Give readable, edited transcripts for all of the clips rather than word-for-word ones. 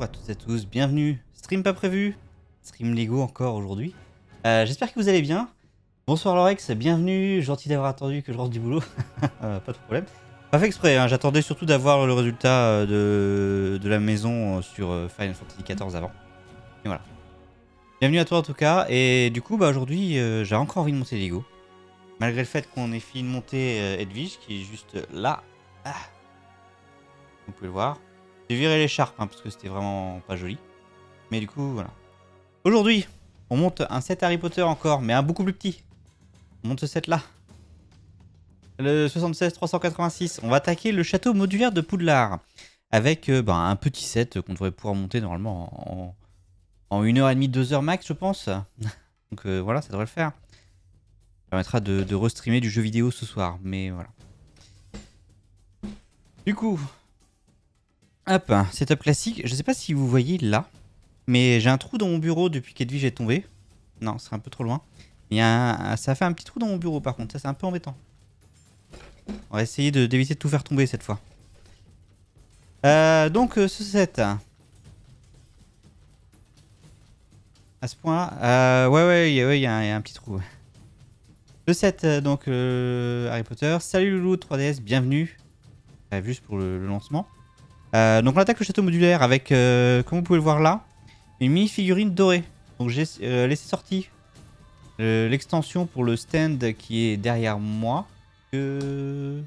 à toutes et à tous, bienvenue. Stream pas prévu, stream Lego encore aujourd'hui. J'espère que vous allez bien. Bonsoir Lorex, bienvenue, gentil d'avoir attendu que je rentre du boulot. Pas de problème. Pas fait exprès, hein, j'attendais surtout d'avoir le résultat de la maison sur Final Fantasy XIV avant. Et voilà. Bienvenue à toi en tout cas, et du coup aujourd'hui j'ai encore envie de monter Lego. Malgré le fait qu'on ait fini de monter Edwige qui est juste là. Ah. Vous pouvez le voir. J'ai viré l'écharpe hein, parce que c'était vraiment pas joli. Mais du coup, voilà. Aujourd'hui, on monte un set Harry Potter encore, mais un beaucoup plus petit. On monte ce set là. Le 76-386. On va attaquer le château modulaire de Poudlard. Avec un petit set qu'on devrait pouvoir monter normalement en 1h30, 2h max, je pense. Donc voilà, ça devrait le faire. Ça permettra de restreamer du jeu vidéo ce soir. Mais voilà. Du coup... Hop, setup classique. Je sais pas si vous voyez là, mais j'ai un trou dans mon bureau depuis qu'Edwige est tombée. Non, c'est un peu trop loin. Il y a ça fait un petit trou dans mon bureau par contre, ça c'est un peu embêtant. On va essayer d'éviter de tout faire tomber cette fois. Donc ce set. À ce point-là, ouais, il y a un petit trou. Le set, donc Harry Potter. Salut Loulou 3DS, bienvenue. Juste pour le lancement. Donc on attaque le château modulaire avec, comme vous pouvez le voir là, une mini figurine dorée. Donc j'ai laissé sortir l'extension pour le stand qui est derrière moi. Qui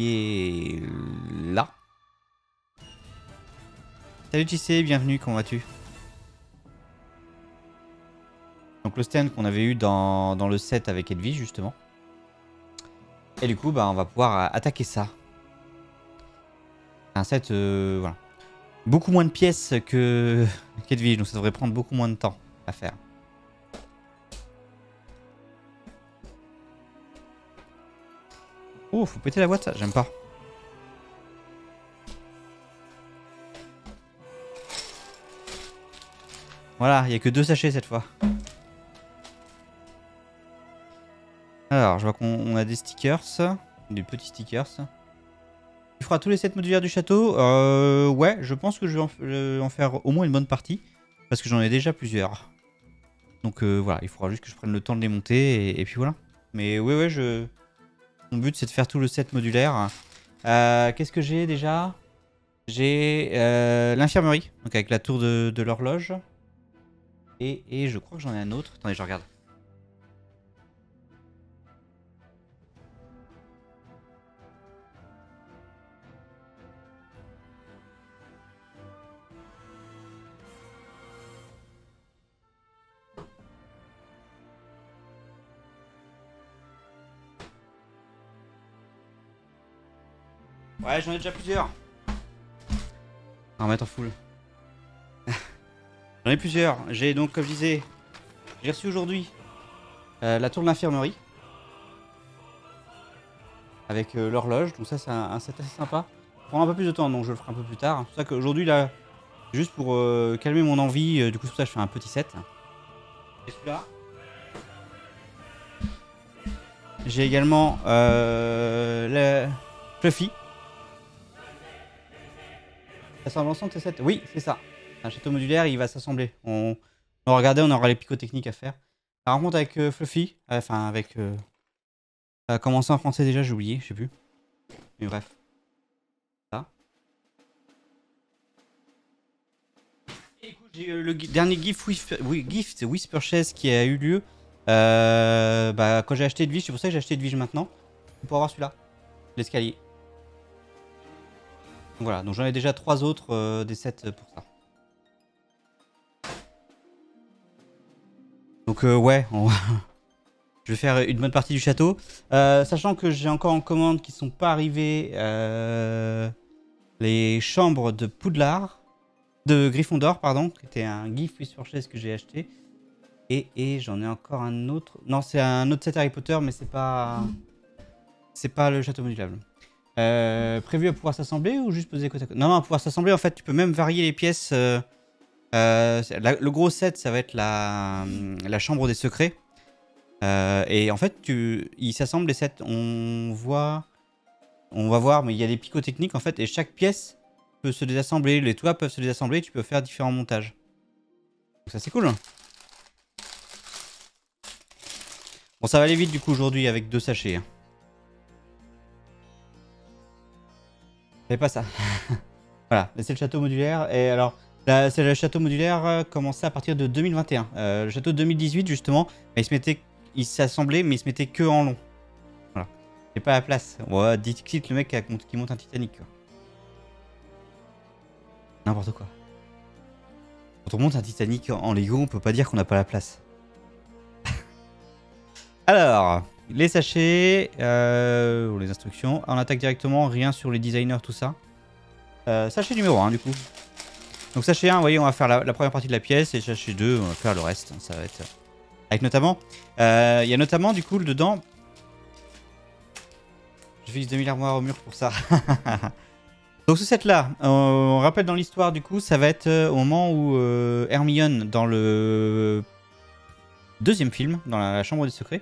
est là. Salut JC, bienvenue, comment vas-tu? Donc le stand qu'on avait eu dans le set avec Edwige justement. Et du coup on va pouvoir attaquer ça. Un set, voilà. Beaucoup moins de pièces qu'Edwige, donc ça devrait prendre beaucoup moins de temps à faire. Oh, faut péter la boîte, ça, j'aime pas. Voilà, il n'y a que 2 sachets cette fois. Alors, je vois qu'on a des stickers, des petits stickers. Tu feras tous les sets modulaires du château. Ouais, je pense que je vais en faire au moins une bonne partie. Parce que j'en ai déjà plusieurs. Donc voilà, il faudra juste que je prenne le temps de les monter. Et puis voilà. Mais ouais, mon but c'est de faire tout le set modulaire. Qu'est-ce que j'ai déjà? J'ai l'infirmerie. Donc avec la tour de l'horloge. Et je crois que j'en ai un autre. Attendez, je regarde. Ouais, j'en ai déjà plusieurs. On va mettre en full. J'en ai plusieurs. J'ai donc, comme je disais, j'ai reçu aujourd'hui la tour de l'infirmerie. Avec l'horloge. Donc ça, c'est un set assez sympa. Ça prendra un peu plus de temps, donc je le ferai un peu plus tard. C'est pour ça qu'aujourd'hui, là, juste pour calmer mon envie, du coup, c'est pour ça que je fais un petit set. Et celui-là. J'ai également le Fluffy. Assemble ensemble, c'est 7. Oui, c'est ça. Un château modulaire, il va s'assembler. On va regarder, on aura les picotechniques à faire. La rencontre avec Fluffy, enfin avec... comment ça en français déjà, j'ai oublié, je sais plus. Mais bref. Ça. Et écoute, j'ai le dernier gift Whisper Chess qui a eu lieu. Quand j'ai acheté Edwige, c'est pour ça que j'ai acheté Edwige maintenant. Pour avoir celui-là. L'escalier. Voilà, donc j'en ai déjà 3 autres des sets pour ça. Donc ouais, je vais faire une bonne partie du château. Sachant que j'ai encore en commande qui sont pas arrivés les chambres de Poudlard, de Gryffondor, pardon, qui était un gift Whisper Chess que j'ai acheté. Et j'en ai encore un autre. Non, c'est un autre set Harry Potter, mais c'est pas le château modulable. Prévu à pouvoir s'assembler ou juste poser côte à côte? Non, à pouvoir s'assembler, en fait, tu peux même varier les pièces. Le gros set, ça va être la chambre des secrets. Et en fait, il s'assemble les sets. On va voir, mais il y a des picotechniques, en fait, et chaque pièce peut se désassembler, les toits peuvent se désassembler, tu peux faire différents montages. Donc ça c'est cool. Bon, ça va aller vite du coup aujourd'hui avec 2 sachets. Hein. Fais pas ça. Voilà, c'est le château modulaire. Et alors, c'est le château modulaire commençait à partir de 2021. Le château de 2018 justement, il s'assemblait mais il se mettait que en long. Voilà. C'est pas la place. Ouais, Dixit le mec qui monte un Titanic. N'importe quoi. Quand on monte un Titanic en Lego, on peut pas dire qu'on n'a pas la place. Alors, les sachets, les instructions. On attaque directement, rien sur les designers, tout ça. Sachet numéro 1 du coup. Donc sachet 1, vous voyez, on va faire la première partie de la pièce. Et sachet 2, on va faire le reste. Ça va être... Avec notamment... Il y a notamment du coup dedans... Je fixe 2000 armoires au mur pour ça. Donc ce set là, on rappelle dans l'histoire du coup, ça va être au moment où Hermione dans le 2e film, dans la chambre des secrets,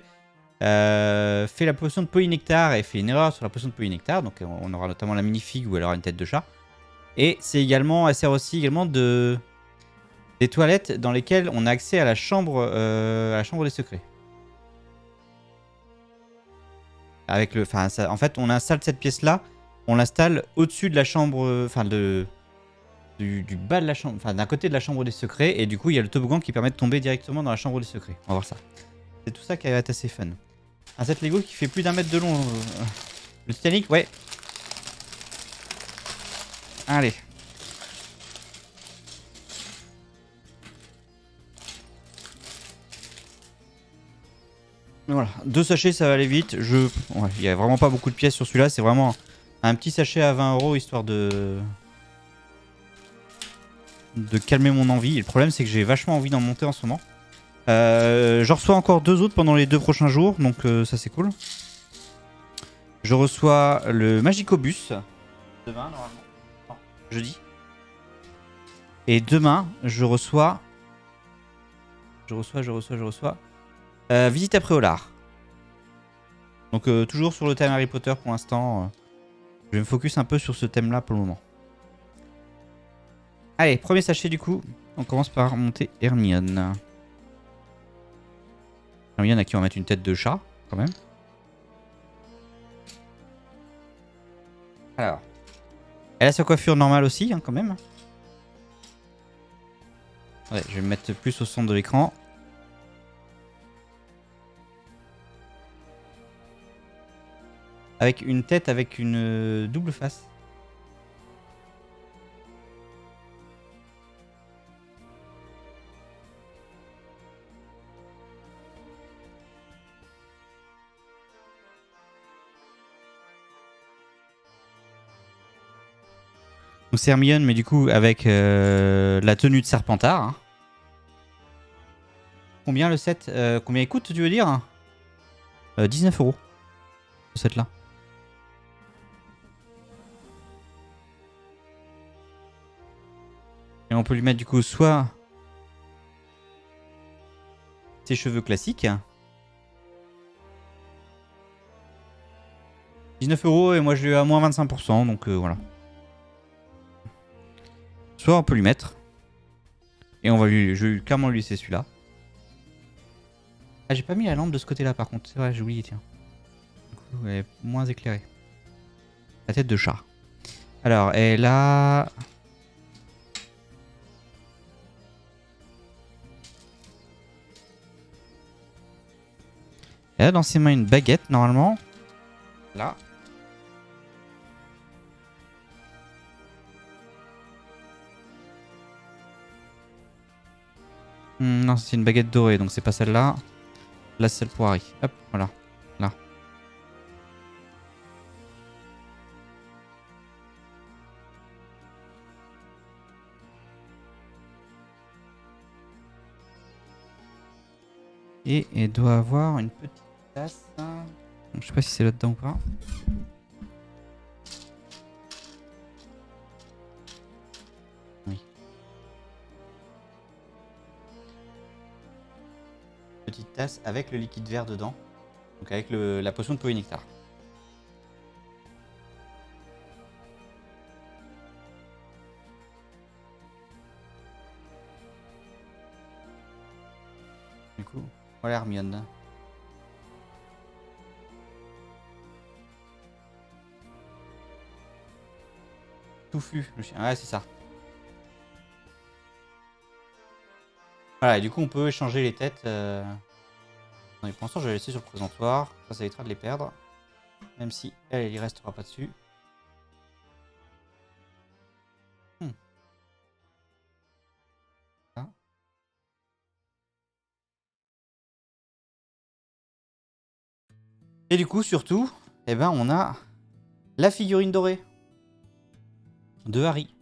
fait la potion de polynectar et fait une erreur sur la potion de polynectar. Donc on aura notamment la minifig où elle aura une tête de chat. Et c'est également, elle sert aussi également des toilettes dans lesquelles on a accès à la chambre des secrets. Avec le, en fait, on installe cette pièce là. On l'installe au-dessus de la chambre, du bas de la chambre, d'un côté de la chambre des secrets. Et du coup, il y a le toboggan qui permet de tomber directement dans la chambre des secrets. On va voir ça. C'est tout ça qui va être assez fun. Un set Lego qui fait plus d'1 mètre de long. Le Titanic, ouais. Allez. Voilà, 2 sachets, ça va aller vite. Il y a vraiment pas beaucoup de pièces sur celui-là. C'est vraiment un petit sachet à 20 € histoire de calmer mon envie. Et le problème, c'est que j'ai vachement envie d'en monter en ce moment. Je reçois encore 2 autres pendant les 2 prochains jours, donc ça c'est cool. Je reçois le Magicobus demain, normalement. Non, jeudi. Et demain, je reçois. Visite à Préolard. Donc toujours sur le thème Harry Potter pour l'instant. Je vais me focus un peu sur ce thème là pour le moment. Allez, premier sachet du coup. On commence par monter Hermione. Hermione à qui on va mettre une tête de chat quand même. Alors. Elle a sa coiffure normale aussi hein, quand même. Ouais, je vais me mettre plus au centre de l'écran. Avec une tête avec une double face. Donc c'est Hermione, mais du coup avec la tenue de Serpentard. Hein. Combien le set combien il coûte, tu veux dire 19 €. Ce set là. Et on peut lui mettre du coup soit ses cheveux classiques. 19 € et moi je lui ai à moins 25%, donc voilà. Soit on peut lui mettre. Et je vais clairement lui laisser celui-là. Ah, j'ai pas mis la lampe de ce côté-là par contre. C'est vrai, j'ai oublié, tiens. Du coup, elle est moins éclairée. La tête de chat. Alors, elle a... Elle a dans ses mains une baguette, normalement. Là. Non, c'est une baguette dorée, donc c'est pas celle-là. Là, c'est celle pour Harry. Hop, voilà. Là. Et elle doit avoir une petite tasse. Donc, je sais pas si c'est là-dedans ou pas. Oui. Petite tasse avec le liquide vert dedans. Donc avec la potion de polynectar. Du coup, voilà Hermione. Touffu, le chien. Ouais, c'est ça. Voilà, et du coup, on peut échanger les têtes. Attendez, pour l'instant, je vais laisser sur le présentoir. Ça évitera de les perdre. Même si elle y restera pas dessus. Ah. Et du coup, surtout, eh ben, on a la figurine dorée de Harry.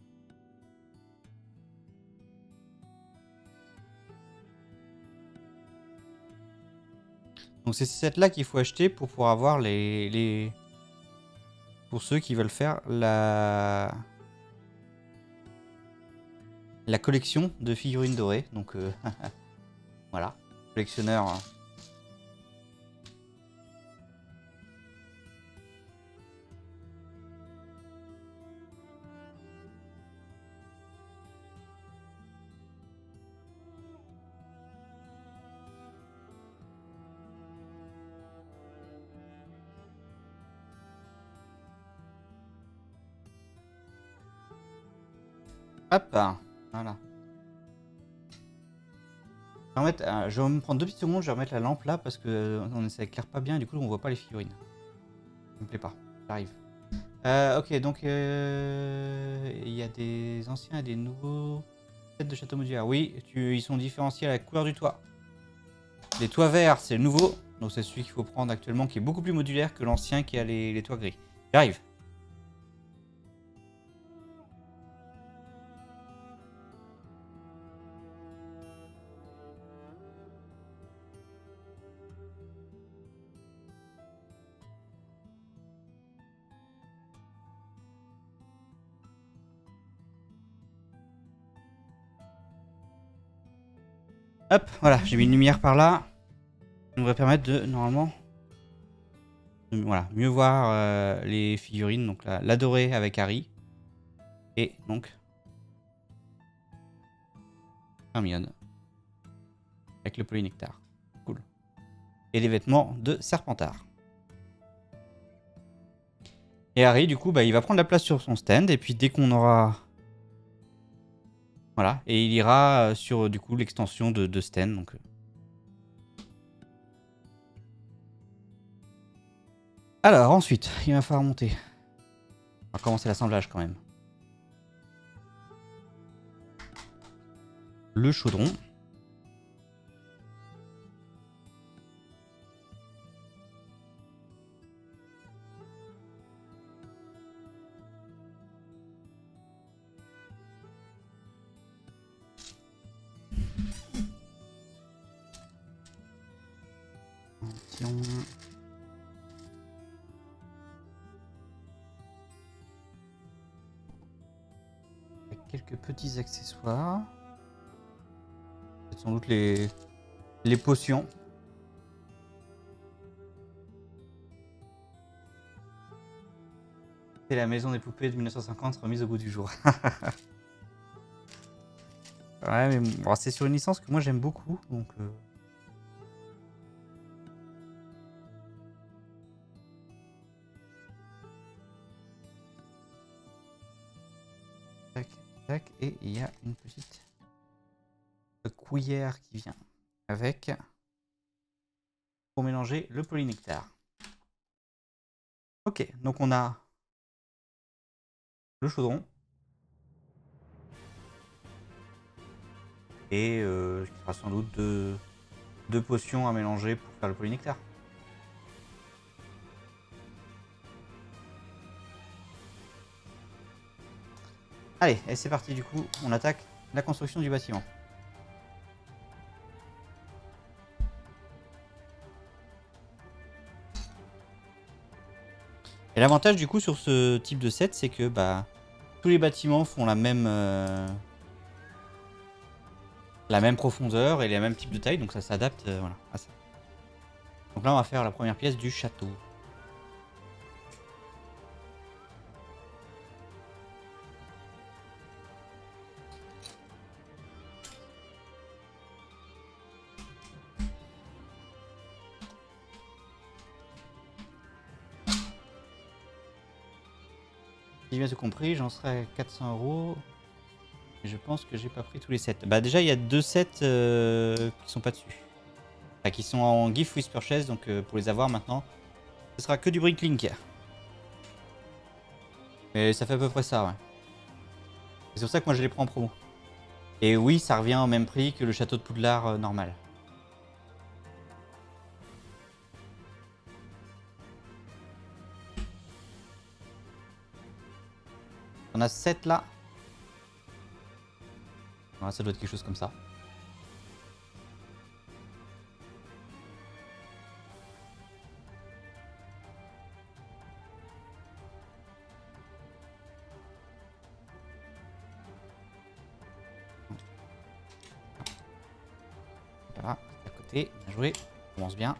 Donc c'est ces sets-là qu'il faut acheter pour pouvoir avoir les... Pour ceux qui veulent faire la collection de figurines dorées. Donc voilà, collectionneur. Hop, voilà. Je vais me prendre 2 petites secondes, je vais remettre la lampe là parce que ça éclaire pas bien et du coup on voit pas les figurines. Ça me plaît pas, j'arrive. Ok, donc il y a des anciens et des nouveaux sets de château modulaire. Oui, ils sont différenciés à la couleur du toit. Les toits verts, c'est le nouveau, donc c'est celui qu'il faut prendre actuellement qui est beaucoup plus modulaire que l'ancien qui a les toits gris. J'arrive. Hop, voilà, j'ai mis une lumière par là. Ça devrait permettre de, normalement, voilà, mieux voir les figurines. Donc la dorée avec Harry. Et donc, Hermione. Avec le polynectar. Cool. Et les vêtements de Serpentard. Et Harry, du coup, bah, il va prendre la place sur son stand. Et puis dès qu'on aura... Voilà. Et il ira sur, du coup, l'extension de stand. Donc... Alors, ensuite, il va falloir monter. On va commencer l'assemblage quand même. Le chaudron. Avec quelques petits accessoires. C'est sans doute les potions. C'est la maison des poupées de 1950 remise au goût du jour. Ouais, mais bon, c'est sur une licence que moi j'aime beaucoup, donc... Tac, tac, et il y a une petite cuillère qui vient avec pour mélanger le polynectar. Ok, donc on a le chaudron et il y aura sans doute deux potions à mélanger pour faire le polynectar. Allez, et c'est parti du coup, on attaque la construction du bâtiment. Et l'avantage du coup sur ce type de set, c'est que bah, tous les bâtiments font la même profondeur et les mêmes types de taille, donc ça s'adapte voilà, à ça. Donc là on va faire la première pièce du château. Si j'ai bien tout compris, j'en serai à 400 €. Et je pense que j'ai pas pris tous les sets. Bah déjà, il y a 2 sets qui sont pas dessus. Enfin, qui sont en gift with purchase, donc pour les avoir maintenant, ce sera que du Bricklink. Mais ça fait à peu près ça, ouais. C'est pour ça que moi je les prends en promo. Et oui, ça revient au même prix que le château de Poudlard normal. On a 7 là. Ouais, ça doit être quelque chose comme ça. Voilà, à côté, bien joué. On commence bien.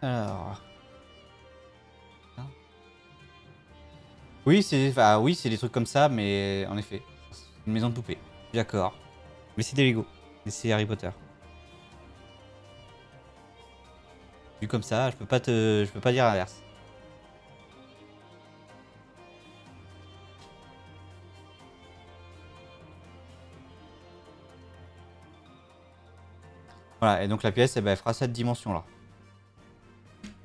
Alors. Oui, c'est des trucs comme ça, mais en effet, c'est une maison de poupée. D'accord. Mais c'est des Lego. Mais c'est Harry Potter. Vu comme ça, je peux pas dire l'inverse. Voilà, et donc la pièce, eh ben, elle fera cette dimension là.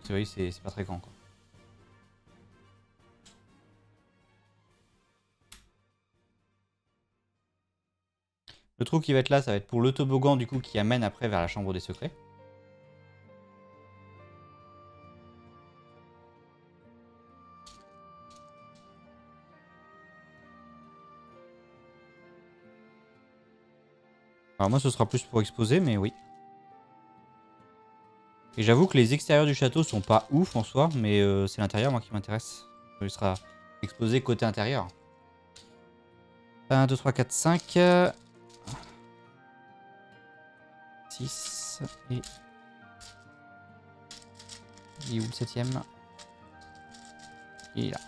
C'est vrai, c'est pas très grand quoi. Le trou qui va être là, ça va être pour le toboggan du coup qui amène après vers la chambre des secrets. Alors moi ce sera plus pour exposer, mais oui. Et j'avoue que les extérieurs du château sont pas ouf en soi, mais c'est l'intérieur moi qui m'intéresse. Il sera exposé côté intérieur. 1, 2, 3, 4, 5. 6. Et... Il est où le 7ème? Il est là.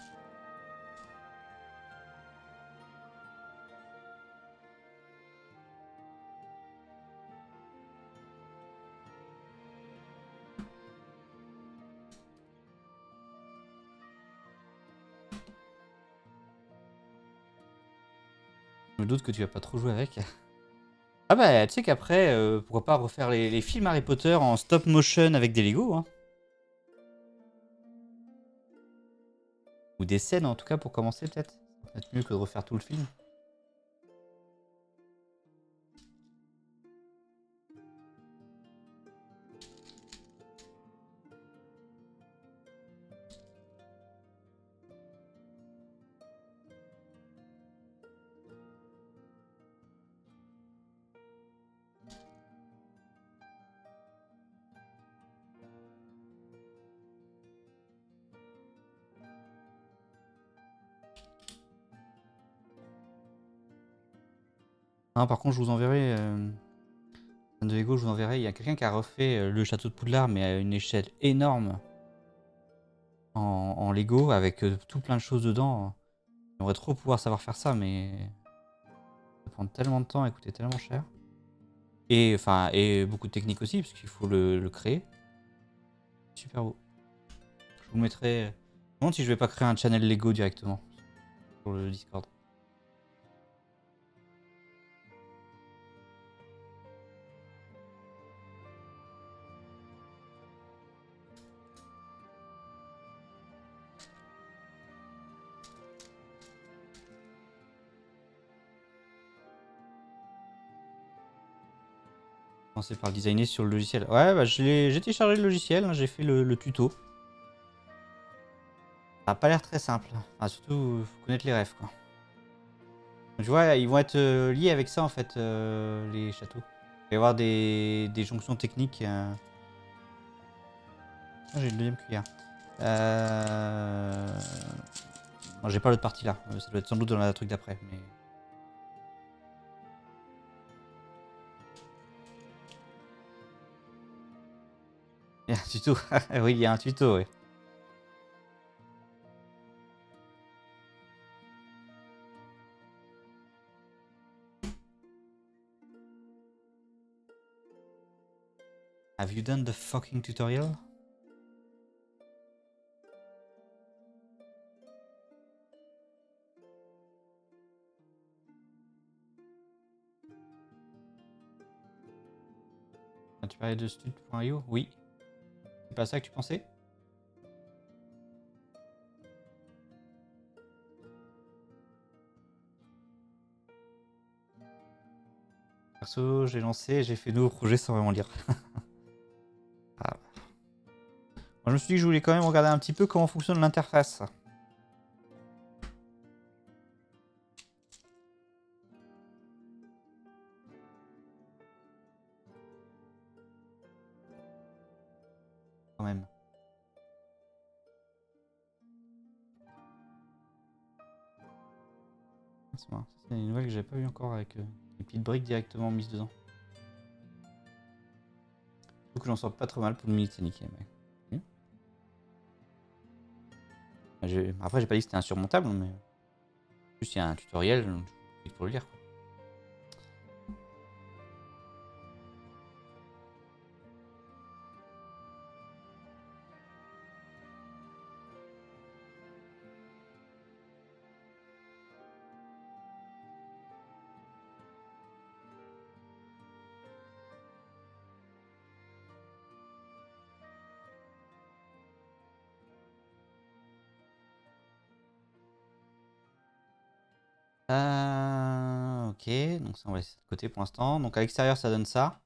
Je me doute que tu vas pas trop jouer avec. Ah bah, tu sais qu'après, pourquoi pas refaire les films Harry Potter en stop motion avec des Lego, hein. Ou des scènes en tout cas pour commencer peut-être. Ça va être mieux que de refaire tout le film. Hein, par contre, je vous enverrai... de Lego, je vous enverrai. Il y a quelqu'un qui a refait le château de Poudlard, mais à une échelle énorme. En Lego, avec tout plein de choses dedans. J'aimerais trop pouvoir savoir faire ça, mais... Ça prend tellement de temps et coûter tellement cher. Et, enfin, et beaucoup de technique aussi, parce qu'il faut le créer. Super beau. Je vous mettrai... Je me demande si je vais pas créer un channel Lego directement. Sur le Discord. Commencer par le designer sur le logiciel. Ouais, bah j'ai téléchargé le logiciel, hein, j'ai fait le tuto. Ça a pas l'air très simple. Enfin, surtout, faut connaître les refs, quoi. Tu vois, ils vont être liés avec ça, en fait, les châteaux. Il va y avoir des jonctions techniques. Ah, j'ai une deuxième cuillère. Non, j'ai pas l'autre partie là. Ça doit être sans doute dans la truc d'après. Mais... Il y a un tuto. Oui, il y a un tuto, oui. Have you done the fucking tutorial? Tu parlais de stud.io? Oui. C'est pas ça que tu pensais? Perso, j'ai lancé, j'ai fait nouveau projet sans vraiment lire. Ah. Moi, je me suis dit que je voulais quand même regarder un petit peu comment fonctionne l'interface. Quand même. C'est marrant. C'est une nouvelle que j'avais pas vue encore avec les petites briques directement mises dedans. Je trouve que j'en sors pas trop mal pour le mini-Titanic. Après, j'ai pas dit que c'était insurmontable, mais juste il y a un tutoriel pour le lire. Quoi. Ok, donc ça on va laisser de côté pour l'instant. Donc à l'extérieur ça donne ça,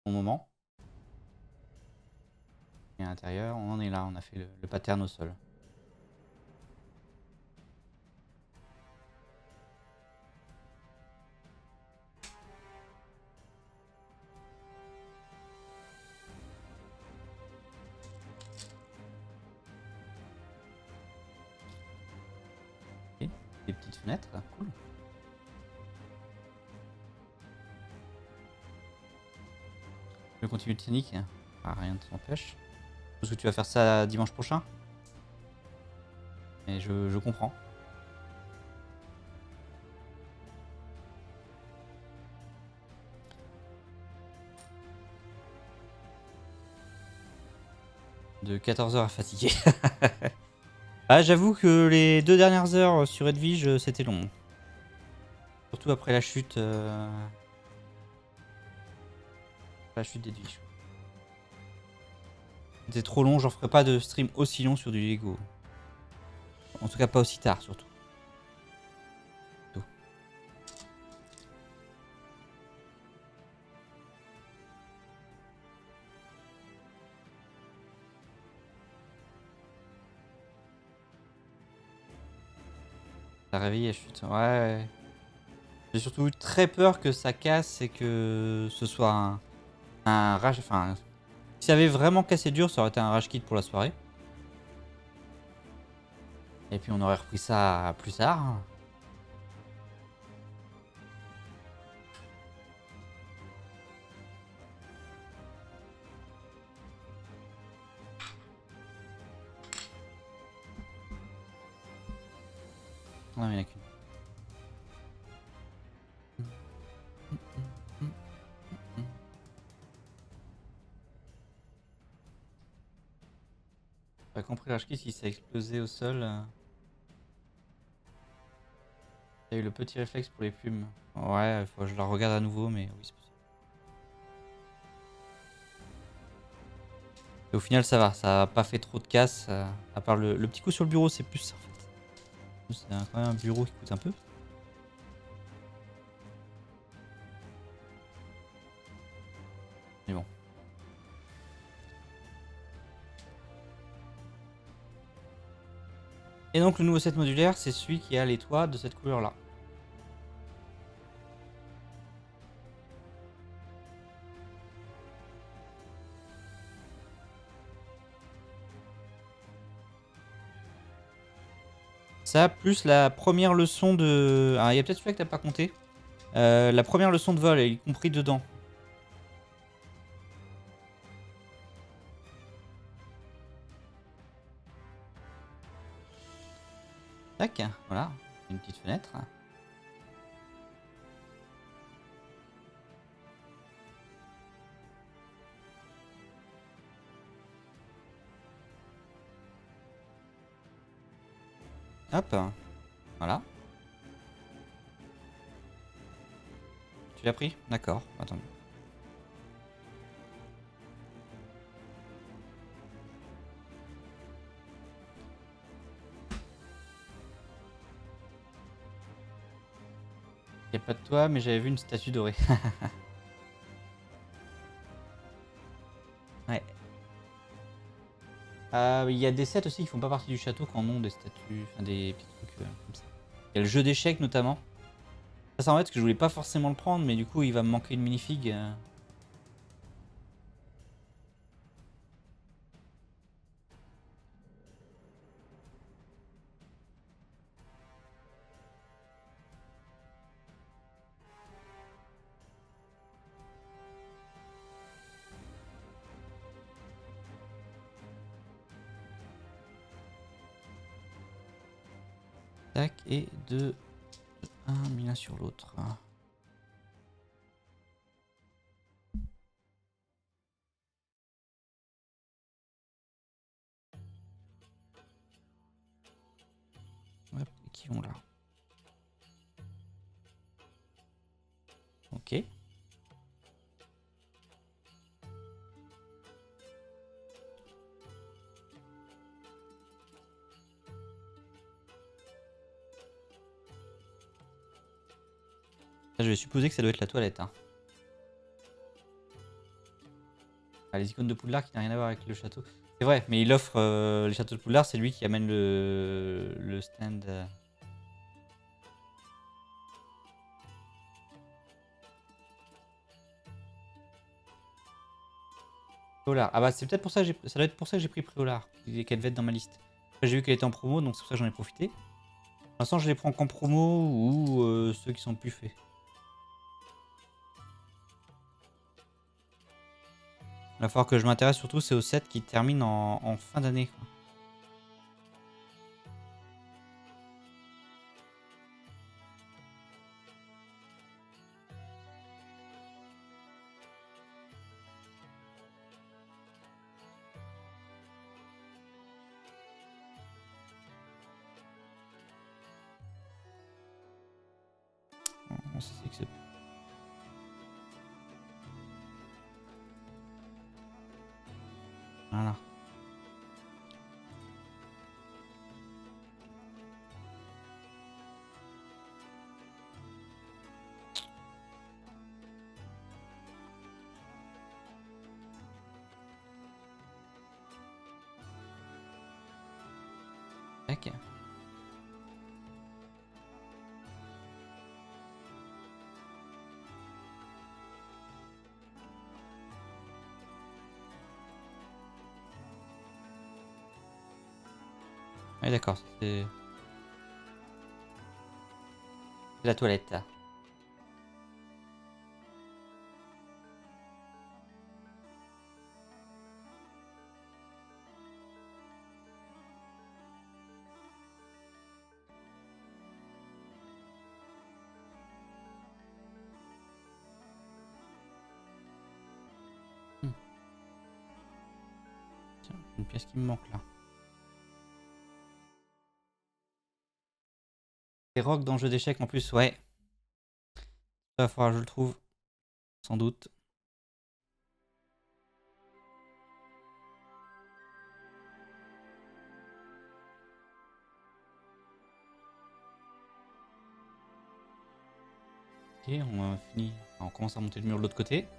au moment. Et à l'intérieur, on en est là, on a fait le pattern au sol. Ok, des petites fenêtres, cool. Je continue le Titanic, rien ne t'empêche. Parce que tu vas faire ça dimanche prochain. Et je comprends. De 14 heures à fatiguer. Ah, j'avoue que les 2 dernières heures sur Edwige, c'était long. Surtout après la chute. La chute d'Edwige. C'était trop long, j'en ferai pas de stream aussi long sur du Lego. En tout cas, pas aussi tard, surtout. Ça réveille la chute. Ouais. J'ai surtout eu très peur que ça casse et que ce soit un rage. Enfin, si ça avait vraiment cassé dur, ça aurait été un rage kit pour la soirée. Et puis on aurait repris ça plus tard. Non, il n'y en a qu'une. J'ai pas compris le rage kit, il s'est explosé au sol. Il y a eu le petit réflexe pour les plumes. Ouais, il faut que je la regarde à nouveau, mais oui, c'est possible. Et au final, ça va. Ça n'a pas fait trop de casse. À part le petit coup sur le bureau, c'est plus ça en fait. C'est quand même un bureau qui coûte un peu. Mais bon. Et donc le nouveau set modulaire, c'est celui qui a les toits de cette couleur là. Ça, plus la première leçon de... Ah, il y a peut-être celui-là que t'as pas compté. La première leçon de vol, elle est compris dedans. Tac, voilà, une petite fenêtre. Hop, voilà. Tu l'as pris? D'accord, attends. Y a pas de toi, mais j'avais vu une statue dorée. Ouais. Il y a des sets aussi qui font pas partie du château qui en ont des statues, enfin des petits trucs comme ça. Il y a le jeu d'échecs notamment. Ça en fait que je voulais pas forcément le prendre, mais du coup il va me manquer une minifig. Tac, et de un mis l'un sur l'autre. Hop, qui vont là. Ok. Là, je vais supposer que ça doit être la toilette. Hein. Ah, les icônes de Poudlard qui n'a rien à voir avec le château. C'est vrai, mais il offre les châteaux de Poudlard, c'est lui qui amène le stand. Préolard. Ah bah c'est peut-être pour ça que ça doit être pour ça que j'ai pris Préolard, qu'elle devait être dans ma liste. Après, j'ai vu qu'elle était en promo, donc c'est pour ça que j'en ai profité. Pour l'instant, je les prends qu'en promo ou ceux qui sont plus faits. Il va falloir que je m'intéresse surtout, c'est aux sets qui terminent en fin d'année. On sait que c'est... Voilà. Tac. Ouais, d'accord, c'est la toilette. Hmm. Tiens, une pièce qui me manque là. C'est Rock dans le jeu d'échecs en plus, ouais. Il va falloir que je le trouve, sans doute. Ok, on a fini. On commence à monter le mur de l'autre côté.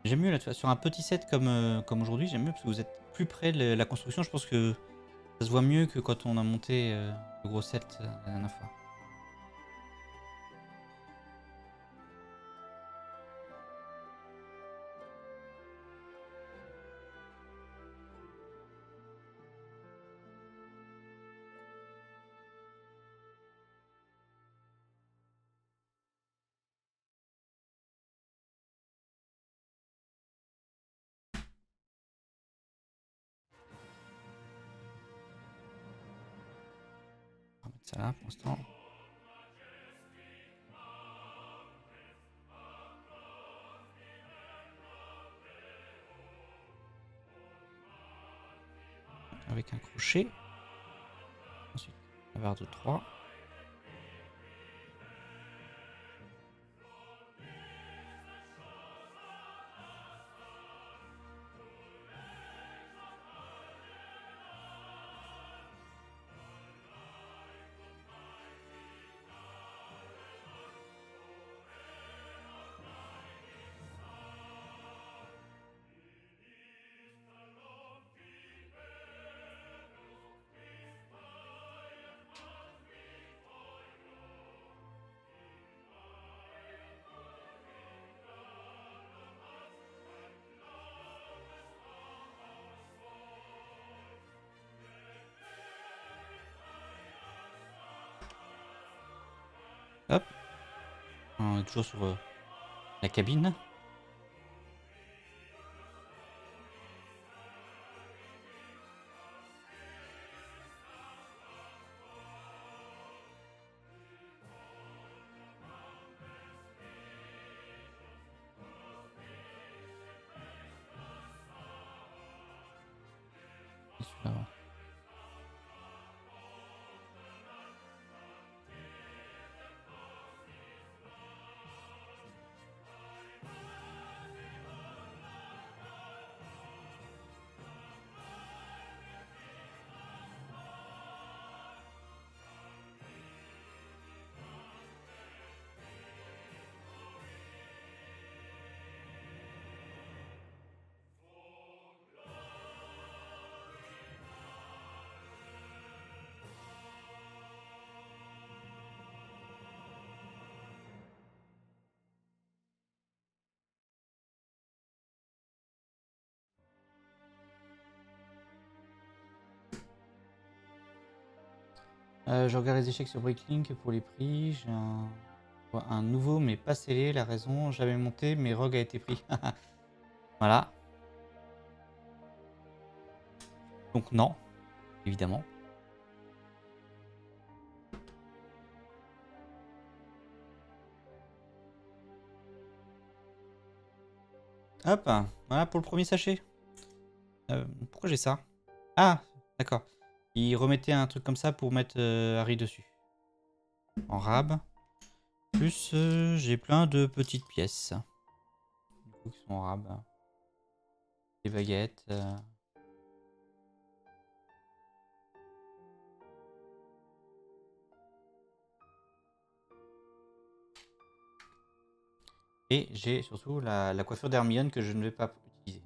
J'aime mieux là, tu vois, sur un petit set comme aujourd'hui, j'aime mieux parce que vous êtes plus près de la construction. Je pense que ça se voit mieux que quand on a monté le gros set la dernière fois. Ça là pour l'instant. Avec un crochet. Ensuite, un barre de 3. Hop. On est toujours sur la cabine. Je regarde les échecs sur Bricklink pour les prix. J'ai un nouveau mais pas scellé. La raison, j'avais monté mais Rogue a été pris. Voilà. Donc non, évidemment. Hop, voilà pour le premier sachet. Pourquoi j'ai ça? Ah, d'accord. Il remettait un truc comme ça pour mettre Harry dessus. En rab. Plus j'ai plein de petites pièces. Du coup, qui sont en rab. Des baguettes. Et j'ai surtout la coiffure d'Hermione que je ne vais pas utiliser.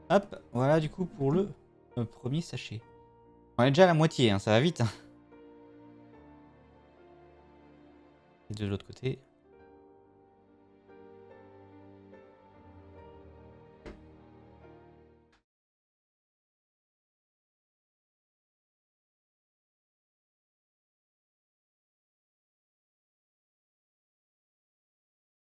Hop, voilà du coup pour le premier sachet. On est déjà à la moitié, hein, ça va vite. Hein. Et de l'autre côté.